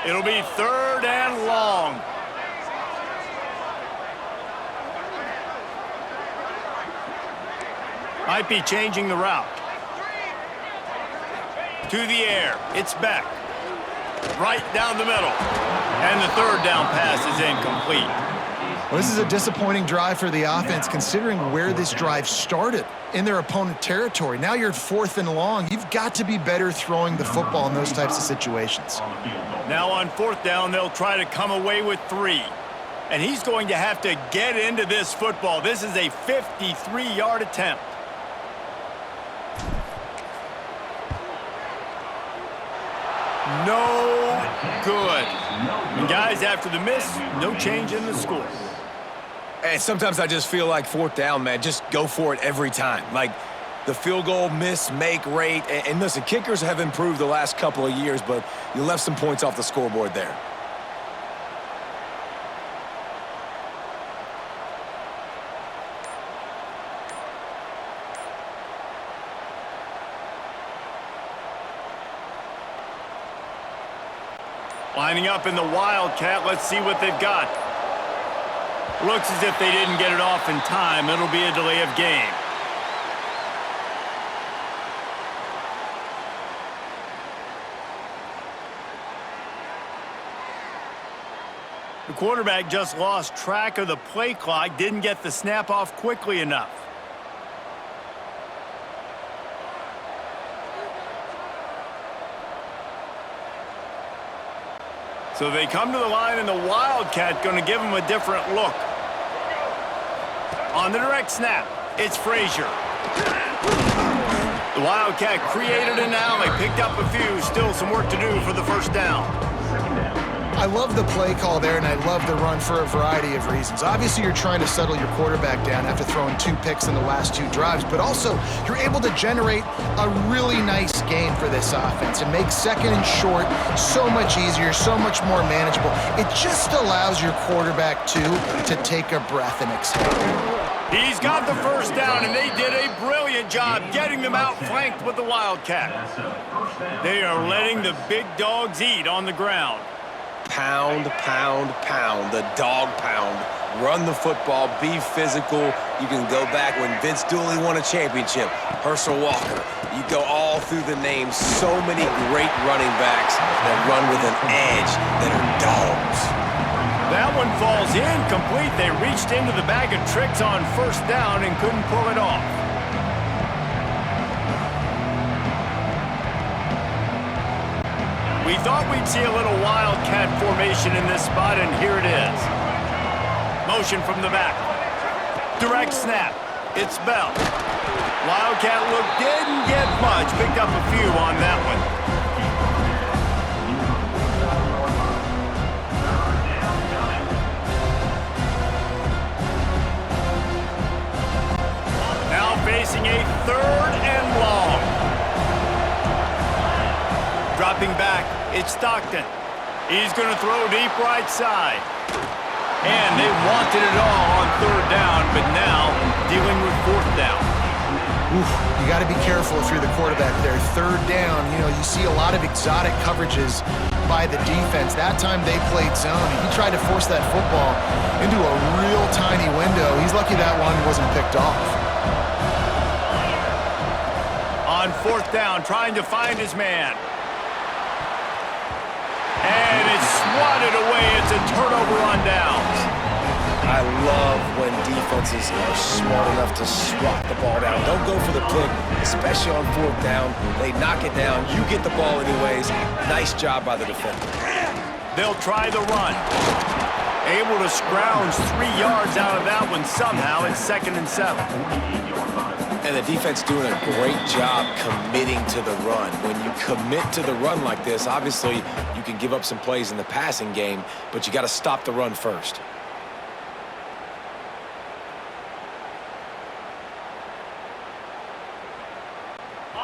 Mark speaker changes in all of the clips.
Speaker 1: It'll be 3rd and long. Might be changing the route. To the air. It's back. Right down the middle. And the 3rd down pass is incomplete.
Speaker 2: Well, this is a disappointing drive for the offense considering where this drive started, in their opponent territory. Now you're at 4th and long. You've got to be better throwing the football in those types of situations.
Speaker 1: Now on 4th down, they'll try to come away with 3. And he's going to have to get into this football. This is a 53-yard attempt. No good. And guys, after the miss, no change in the score.
Speaker 3: Hey, sometimes I just feel like 4th down, man, just go for it every time. Like the field goal miss-make rate. And listen, kickers have improved the last couple of years, but you left some points off the scoreboard there.
Speaker 1: Lining up in the Wildcat. Let's see what they've got. Looks as if they didn't get it off in time. It'll be a delay of game. The quarterback just lost track of the play clock, didn't get the snap off quickly enough. So they come to the line, and the Wildcat going to give them a different look. On the direct snap, it's Frazier. The Wildcat created an alley, picked up a few, still some work to do for the 1st down.
Speaker 2: I love the play call there, and I love the run for a variety of reasons. Obviously, you're trying to settle your quarterback down after throwing 2 picks in the last 2 drives, but also you're able to generate a really nice game for this offense and make 2nd and short so much easier, so much more manageable. It just allows your quarterback, too, to take a breath and exhale.
Speaker 1: He's got the 1st down, and they did a brilliant job getting them outflanked with the Wildcat. They are letting the big dogs eat on the ground.
Speaker 3: Pound, pound, pound, the dog pound. Run the football, be physical. You can go back when Vince Dooley won a championship, Herschel Walker. You go all through the names. So many great running backs that run with an edge that are dogs.
Speaker 1: That one falls incomplete. They reached into the bag of tricks on 1st down and couldn't pull it off. We thought we'd see a little Wildcat formation in this spot, and here it is. Motion from the back. Direct snap. It's Bell. Wildcat look didn't get much. Picked up a few on that one. Now facing a 3rd and long. Dropping back, it's Stockton. He's going to throw deep right side. And they wanted it all on 3rd down, but now dealing with 4th down.
Speaker 2: Oof, you got to be careful if you're the quarterback there. 3rd down, you see a lot of exotic coverages by the defense. That time they played zone, and he tried to force that football into a real tiny window. He's lucky that one wasn't picked off.
Speaker 1: On 4th down, trying to find his man. And it's swatted away. It's a turnover on downs.
Speaker 3: I love when defenses are smart enough to swat the ball down. Don't go for the pick, especially on 4th down. They knock it down. You get the ball anyways. Nice job by the defender.
Speaker 1: They'll try the run. Able to scrounge 3 yards out of that one somehow. It's 2nd and 7.
Speaker 3: And the defense doing a great job committing to the run. When you commit to the run like this, obviously you can give up some plays in the passing game, but you got to stop the run first.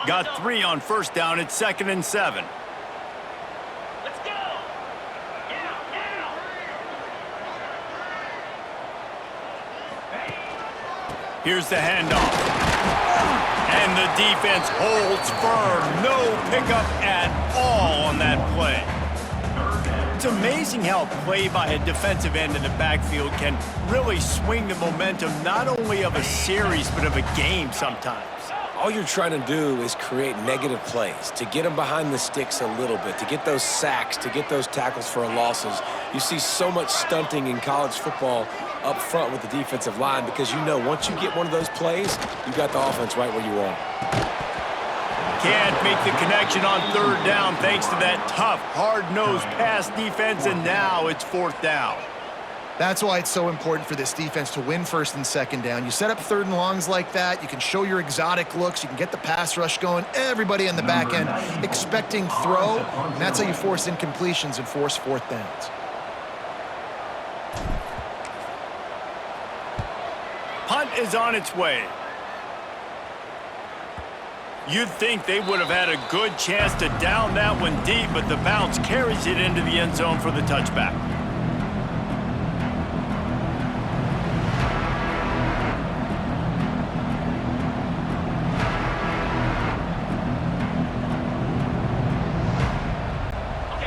Speaker 1: Got 3 on 1st down. It's 2nd and 7.
Speaker 4: Let's go!
Speaker 1: Here's the handoff. And the defense holds firm. No pickup at all on that play. amazing how play by a defensive end in the backfield can really swing the momentum not only of a series but of a game sometimes.
Speaker 3: All you're trying to do is create negative plays, to get them behind the sticks a little bit, to get those sacks, to get those tackles for losses. You see so much stunting in college football up front with the defensive line because you know once you get one of those plays, you got the offense right where you want it.
Speaker 1: Can't make the connection on third down thanks to that tough, hard-nosed pass defense, and now it's fourth down.
Speaker 2: That's why it's so important for this defense to win first and second down. You set up third and longs like that, you can show your exotic looks, you can get the pass rush going, everybody on the back end expecting throw, and that's how you force incompletions and force fourth downs.
Speaker 1: Punt is on its way. You'd think they would have had a good chance to down that one deep, but the bounce carries it into the end zone for the touchback.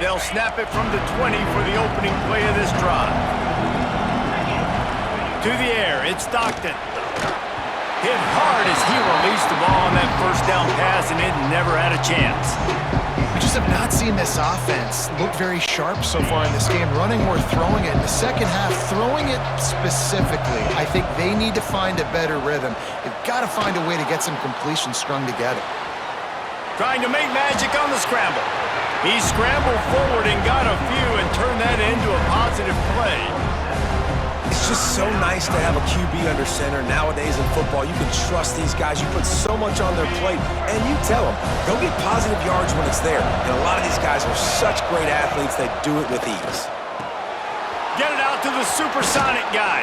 Speaker 1: They'll snap it from the 20 for the opening play of this drive. To the air, it's Stockton. Hit hard as he released the ball on that first down pass, and it never had a chance.
Speaker 2: We just have not seen this offense look very sharp so far in this game, running or throwing it. In the second half, throwing it specifically, I think they need to find a better rhythm. They've got to find a way to get some completions strung together.
Speaker 1: Trying to make magic on the scramble. He scrambled forward and got a few and turned that into a positive play.
Speaker 3: It's just so nice to have a QB under center. Nowadays in football, you can trust these guys. You put so much on their plate, and you tell them, go get positive yards when it's there. And a lot of these guys are such great athletes, they do it with ease.
Speaker 1: Get it out to the supersonic guy.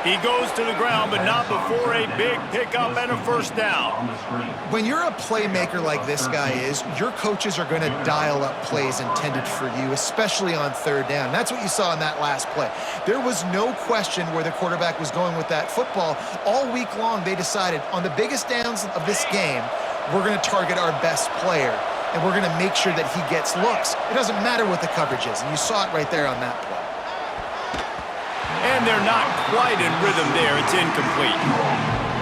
Speaker 1: He goes to the ground, but not before a big pickup and a first down.
Speaker 2: When you're a playmaker like this guy is, your coaches are going to dial up plays intended for you, especially on third down. That's what you saw in that last play. There was no question where the quarterback was going with that football. All week long, they decided on the biggest downs of this game, we're going to target our best player, and we're going to make sure that he gets looks. It doesn't matter what the coverage is, and you saw it right there on that play.
Speaker 1: And they're not quite in rhythm there. It's incomplete.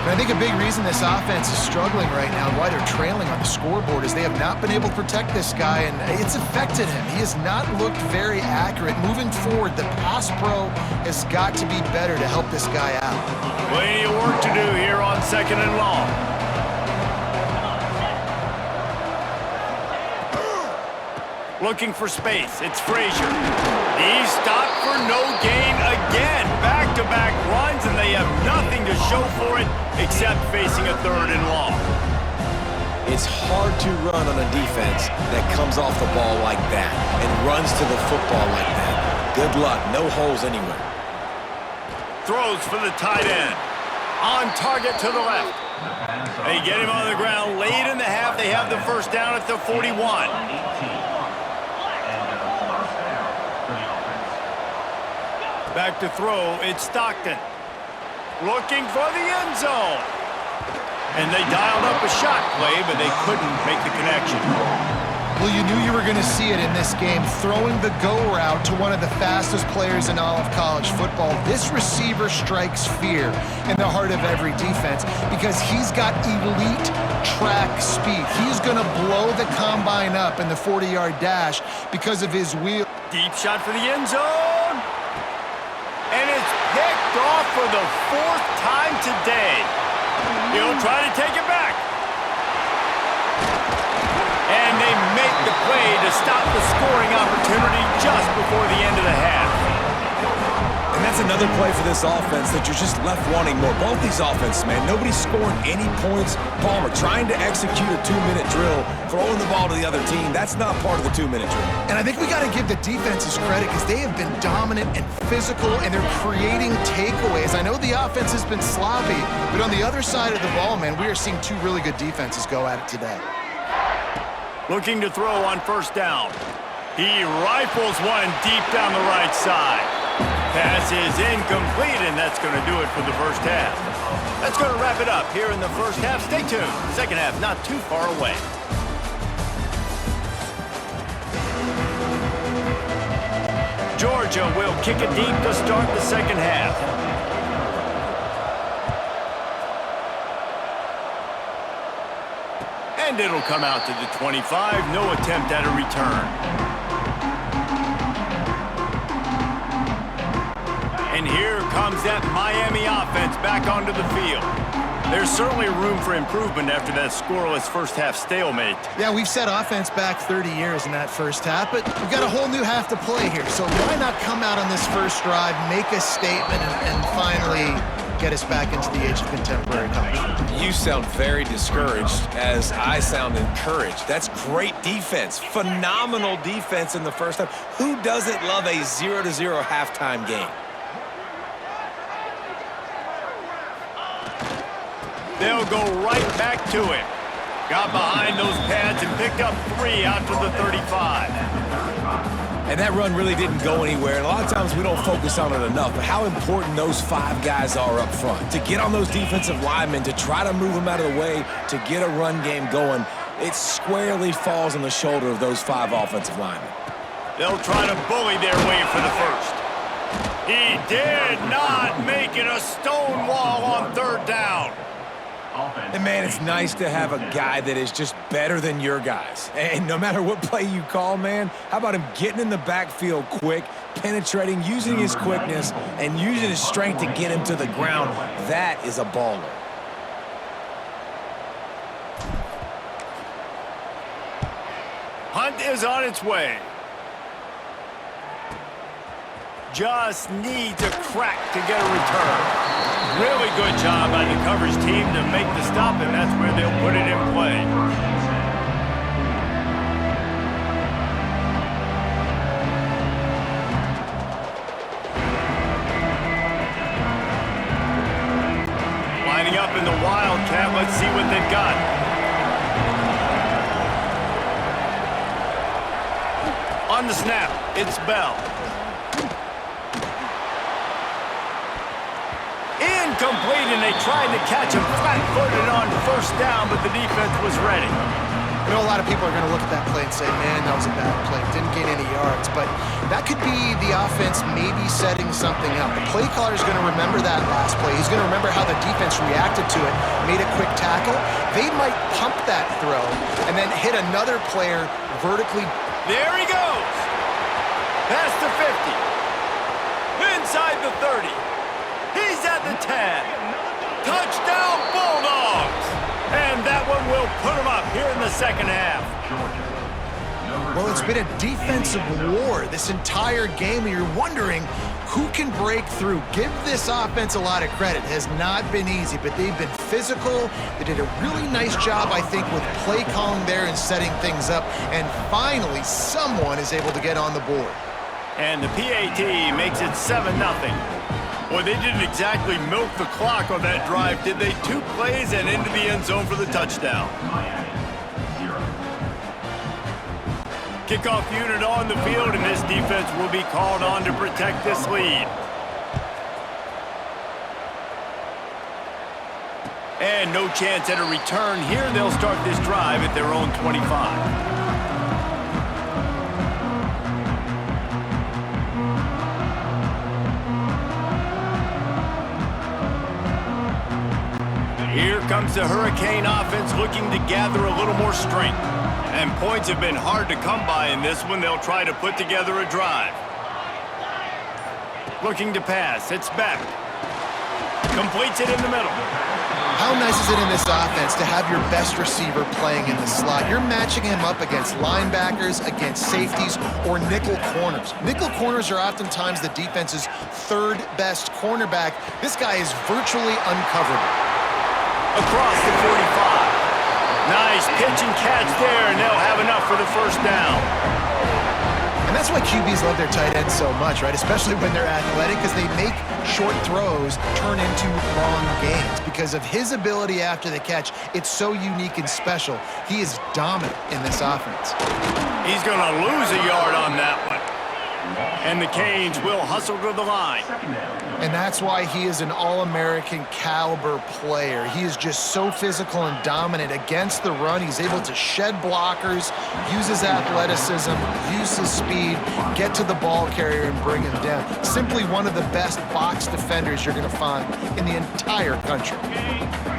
Speaker 2: And I think a big reason this offense is struggling right now and why they're trailing on the scoreboard is they have not been able to protect this guy, and it's affected him. He has not looked very accurate. Moving forward, the pass pro has got to be better to help this guy out.
Speaker 1: Plenty of work to do here on second and long. Looking for space. It's Frazier. He's stopped for no gain again. Back-to-back runs, and they have nothing to show for it except facing a third and long.
Speaker 3: It's hard to run on a defense that comes off the ball like that and runs to the football like that. Good luck. No holes anywhere.
Speaker 1: Throws for the tight end. On target to the left. They get him on the ground late in the half. They have the first down at the 41. Back to throw, it's Stockton. Looking for the end zone. And they dialed up a shot play, but they couldn't make the connection.
Speaker 2: Well, you knew you were going to see it in this game, throwing the go route to one of the fastest players in all of college football. This receiver strikes fear in the heart of every defense because he's got elite track speed. He's going to blow the combine up in the 40-yard dash because of his wheel.
Speaker 1: Deep shot for the end zone. And it's picked off for the fourth time today. He'll try to take it back. And they make the play to stop the scoring opportunity just before the end of the half.
Speaker 3: And that's another play for this offense that you're just left wanting more. Both these offenses, man, nobody's scoring any points. Palmer trying to execute a 2-minute drill, throwing the ball to the other team. That's not part of the 2-minute drill.
Speaker 2: And I think we got to give the defenses credit because they have been dominant and physical, and they're creating takeaways. I know the offense has been sloppy, but on the other side of the ball, man, we are seeing two really good defenses go at it today.
Speaker 1: Looking to throw on first down. He rifles one deep down the right side. Pass is incomplete, and that's going to do it for the first half. That's going to wrap it up here in the first half. Stay tuned. Second half not too far away. Georgia will kick it deep to start the second half. And it'll come out to the 25. No attempt at a return. And here comes that Miami offense back onto the field. There's certainly room for improvement after that scoreless first half stalemate.
Speaker 2: Yeah, we've set offense back 30 years in that first half, but we've got a whole new half to play here. So why not come out on this first drive, make a statement, and finally get us back into the age of contemporary college?
Speaker 3: You sound very discouraged as I sound encouraged. That's great defense. Phenomenal defense in the first half. Who doesn't love a 0-0 halftime game?
Speaker 1: They'll go right back to him. Got behind those pads and picked up 3 out to the 35.
Speaker 3: And that run really didn't go anywhere. And a lot of times we don't focus on it enough, but how important those 5 guys are up front. To get on those defensive linemen, to try to move them out of the way, to get a run game going, it squarely falls on the shoulder of those 5 offensive linemen.
Speaker 1: They'll try to bully their way for the first. He did not make it a stone wall on third down.
Speaker 3: And, man, it's nice to have a guy that is just better than your guys. And no matter what play you call, man, how about him getting in the backfield quick, penetrating, using his quickness, and using his strength to get him to the ground? That is a baller.
Speaker 1: Hunt is on its way. Just needs a crack to get a return. Really good job by the coverage team to make the stop, and that's where they'll put it in play. Lining up in the Wildcat, let's see what they've got. On the snap, it's Bell. Incomplete, and they tried to catch him flat-footed on first down, but the defense was ready.
Speaker 2: I know a lot of people are going to look at that play and say, man, that was a bad play. Didn't gain any yards, but that could be the offense maybe setting something up. The play caller is going to remember that last play. He's going to remember how the defense reacted to it, made a quick tackle. They might pump that throw and then hit another player vertically.
Speaker 1: There he goes. Past the 50. Inside the 30. He's at the 10. Touchdown, Bulldogs! And that one will put him up here in the second half.
Speaker 2: Well, it's been a defensive war this entire game, and you're wondering who can break through. Give this offense a lot of credit. It has not been easy, but they've been physical. They did a really nice job, I think, with play calling there and setting things up. And finally, someone is able to get on the board.
Speaker 1: And the PAT makes it 7-0. Boy, they didn't exactly milk the clock on that drive, did they? 2 plays and into the end zone for the touchdown. Kickoff unit on the field, and this defense will be called on to protect this lead. And no chance at a return here. They'll start this drive at their own 25. Here comes the Hurricane offense looking to gather a little more strength. And points have been hard to come by in this one. They'll try to put together a drive. Looking to pass. It's Beck. Completes it in the middle.
Speaker 2: How nice is it in this offense to have your best receiver playing in the slot? You're matching him up against linebackers, against safeties, or nickel corners. Nickel corners are oftentimes the defense's 3rd best cornerback. This guy is virtually uncoverable.
Speaker 1: Across the 45. Nice pitch and catch there, and they'll have enough for the first down.
Speaker 2: And that's why QBs love their tight ends so much, right? Especially when they're athletic, because they make short throws turn into long gains. Because of his ability after the catch, it's so unique and special. He is dominant in this offense.
Speaker 1: He's going to lose a yard on that one. And the Canes will hustle to the line.
Speaker 2: And that's why he is an All-American caliber player. He is just so physical and dominant against the run. He's able to shed blockers, use his athleticism, use his speed, get to the ball carrier and bring him down. Simply one of the best box defenders you're going to find in the entire country.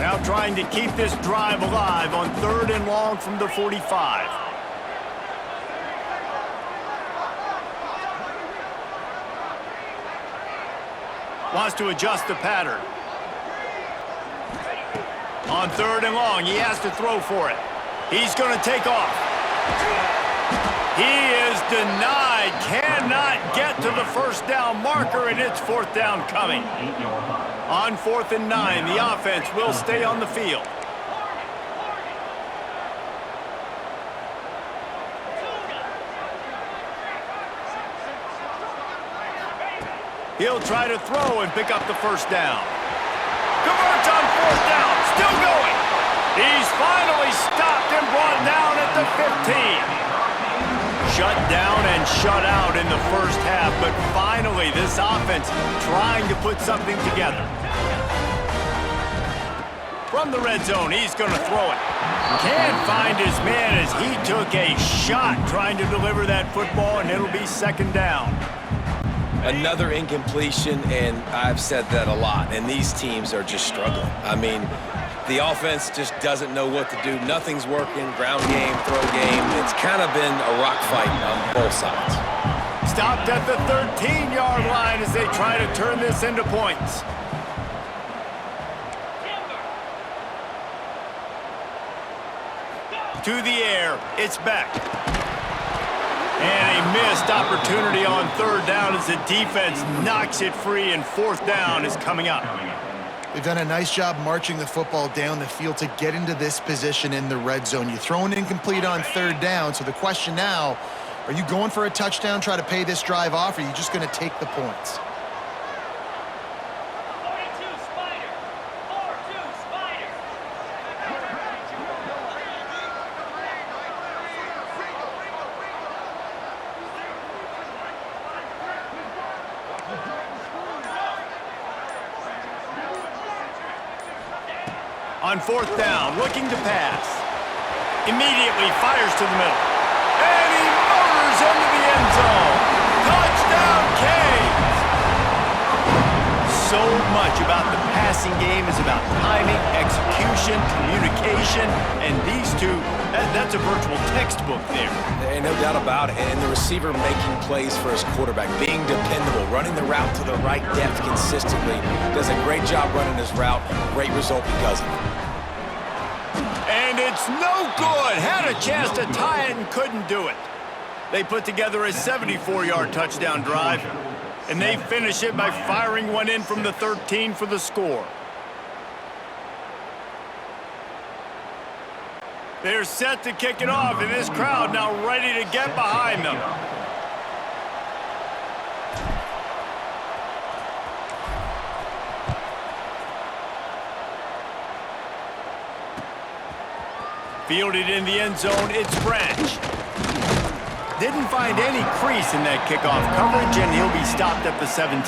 Speaker 1: Now trying to keep this drive alive on 3rd and long from the 45. Wants to adjust the pattern. On 3rd and long, he has to throw for it. He's going to take off. He is denied, cannot get to the first down marker, and it's 4th down coming. On 4th and 9, the offense will stay on the field. He'll try to throw and pick up the first down. Converts on 4th down, still going. He's finally stopped and brought down at the 15. Shut down and shut out in the first half, but finally this offense trying to put something together. From the red zone, he's going to throw it. Can't find his man as he took a shot trying to deliver that football, and it'll be 2nd down.
Speaker 3: Another incompletion, and I've said that a lot, and these teams are just struggling. I mean, the offense just doesn't know what to do. Nothing's working, ground game, throw game. It's kind of been a rock fight on both sides.
Speaker 1: Stopped at the 13-yard line as they try to turn this into points. To the air, it's back. And a missed opportunity on 3rd down as the defense knocks it free, and 4th down is coming up.
Speaker 2: They've done a nice job marching the football down the field to get into this position in the red zone. You throw an incomplete on 3rd down, so the question now, are you going for a touchdown, try to pay this drive off, or are you just going to take the points?
Speaker 4: 42 Spider. 4-2 Spider.
Speaker 1: On 4th down, looking to pass. Immediately fires to the middle. And he motors into the end zone. Touchdown, Canes! So much about the passing game is about timing, execution, communication, and these two, that's a virtual textbook there.
Speaker 3: Ain't no doubt about it. And the receiver making plays for his quarterback, being dependable, running the route to the right depth consistently. Does a great job running his route. Great result because of it.
Speaker 1: And it's no good. Had a chance to tie it and couldn't do it. They put together a 74-yard touchdown drive, and they finish it by firing one in from the 13 for the score. They're set to kick it off, and this crowd now ready to get behind them. Fielded in the end zone, it's Branch. Didn't find any crease in that kickoff coverage, and he'll be stopped at the 17.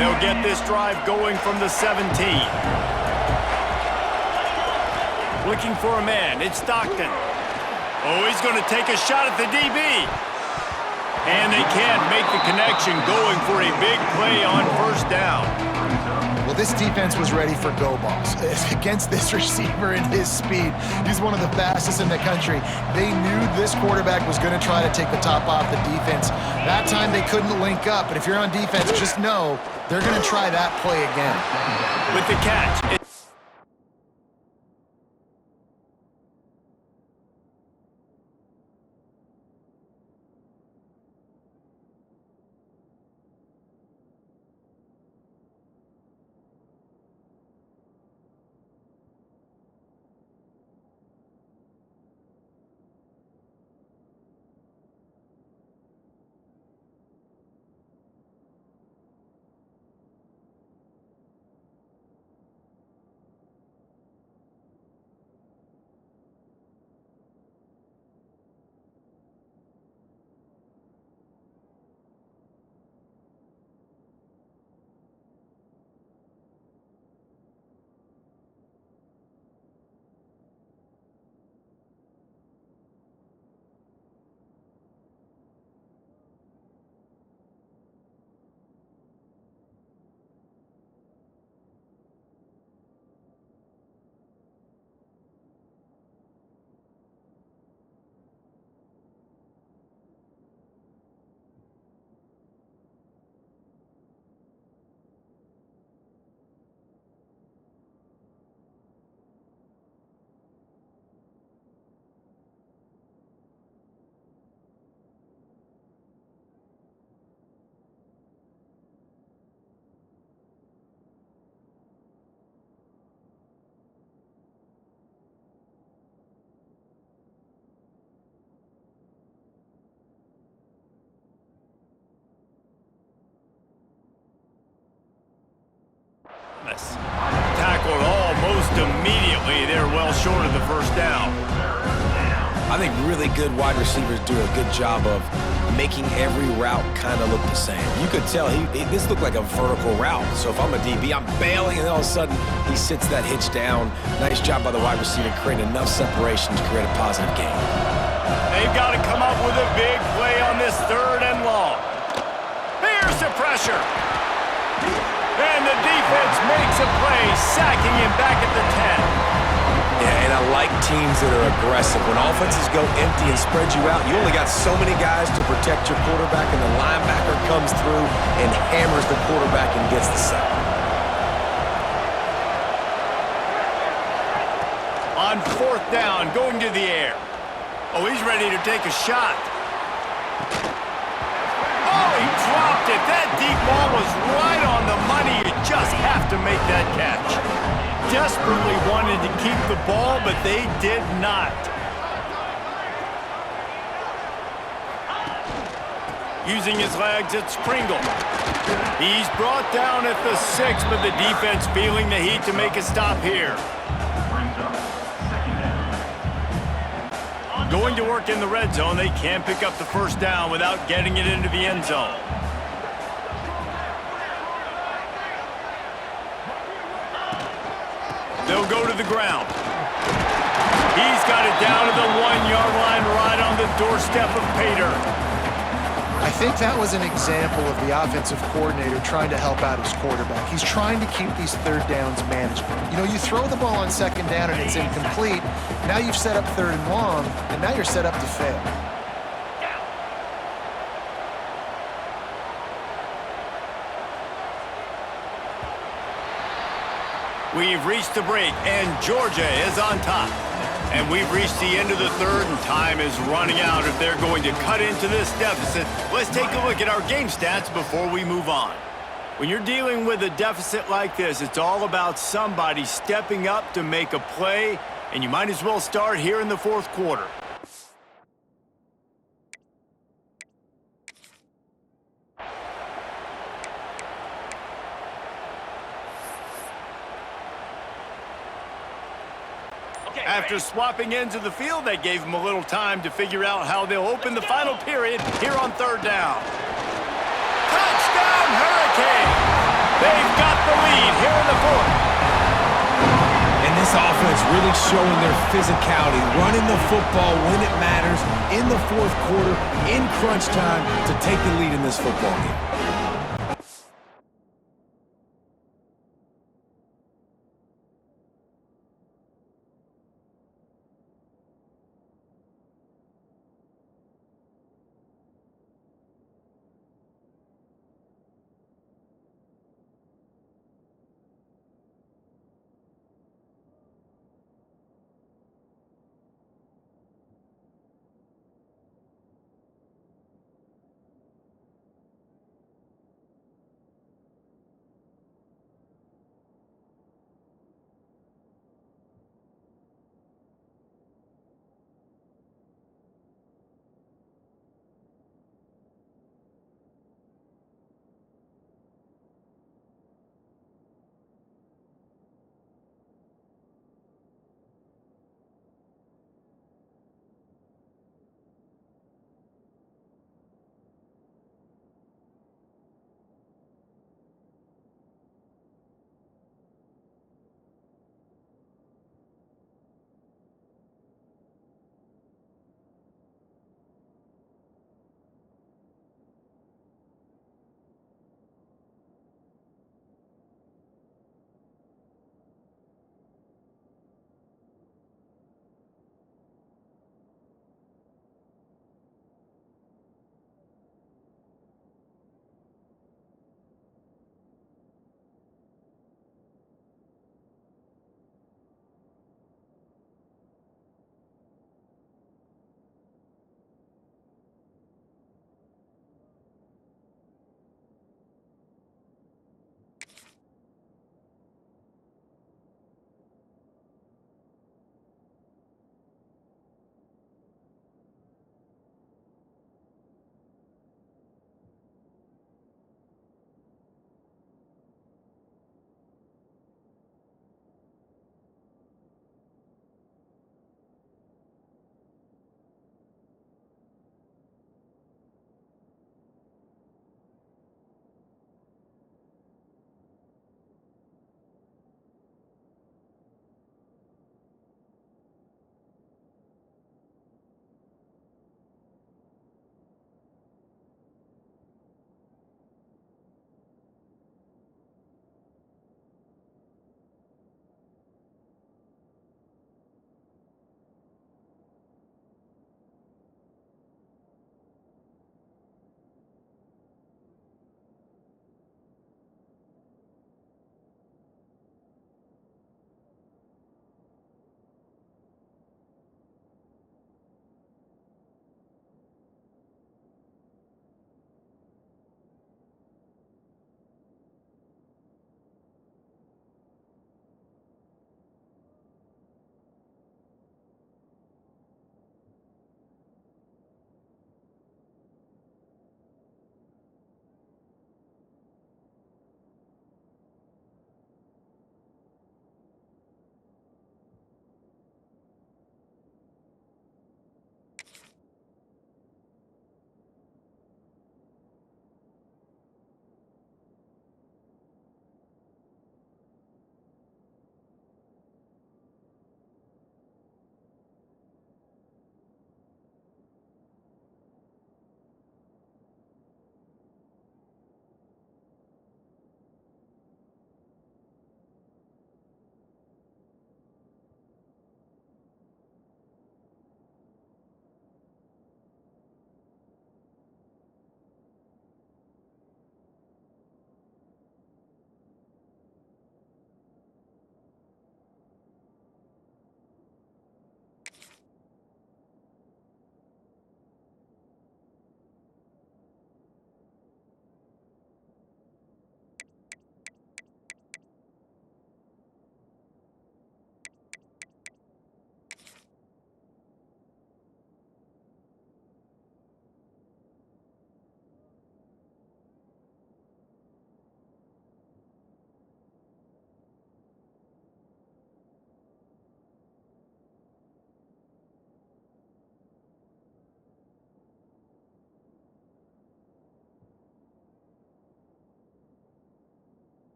Speaker 1: They'll get this drive going from the 17. Looking for a man, it's Stockton. Oh, he's going to take a shot at the DB. And they can't make the connection, going for a big play on 1st down.
Speaker 2: Well, this defense was ready for go balls. Against this receiver and his speed, he's one of the fastest in the country. They knew this quarterback was going to try to take the top off the defense. That time they couldn't link up, but if you're on defense, just know they're going to try that play again.
Speaker 1: With the catch, Tackled almost immediately. They're well short of the first down.
Speaker 3: I think really good wide receivers do a good job of making every route kind of look the same. You could tell this looked like a vertical route. So if I'm a DB, I'm bailing, and then all of a sudden he sits that hitch down. Nice job by the wide receiver creating enough separation to create a positive gain.
Speaker 1: They've got to come up with a big play on this 3rd and long. Here's the pressure. And the defense makes a play, sacking him back at the 10.
Speaker 3: Yeah, and I like teams that are aggressive. When offenses go empty and spread you out, you only got so many guys to protect your quarterback, and the linebacker comes through and hammers the quarterback and gets the sack.
Speaker 1: On 4th down, going to the air. Oh, he's ready to take a shot. Oh, he dropped it. That deep ball was right on the money. You just have to make that catch. Desperately wanted to keep the ball, but they did not. Using his legs, it's Pringle. He's brought down at the 6, but the defense feeling the heat to make a stop here. Going to work in the red zone, they can pick up the first down without getting it into the end zone. They'll go to the ground. He's got it down to the 1-yard line right on the doorstep of Pater.
Speaker 2: I think that was an example of the offensive coordinator trying to help out his quarterback. He's trying to keep these 3rd downs manageable. You know, you throw the ball on 2nd down and it's incomplete. Now you've set up 3rd and long, and now you're set up to fail.
Speaker 1: We've reached the break, and Georgia is on top. And we've reached the end of the 3rd, and time is running out if they're going to cut into this deficit. Let's take a look at our game stats before we move on. When you're dealing with a deficit like this, it's all about somebody stepping up to make a play, and you might as well start here in the 4th quarter. After swapping ends of the field, they gave them a little time to figure out how they'll open the final period here on 3rd down. Touchdown, Hurricanes! They've got the lead here in the 4th.
Speaker 3: And this offense really showing their physicality, running the football when it matters, in the 4th quarter, in crunch time, to take the lead in this football game.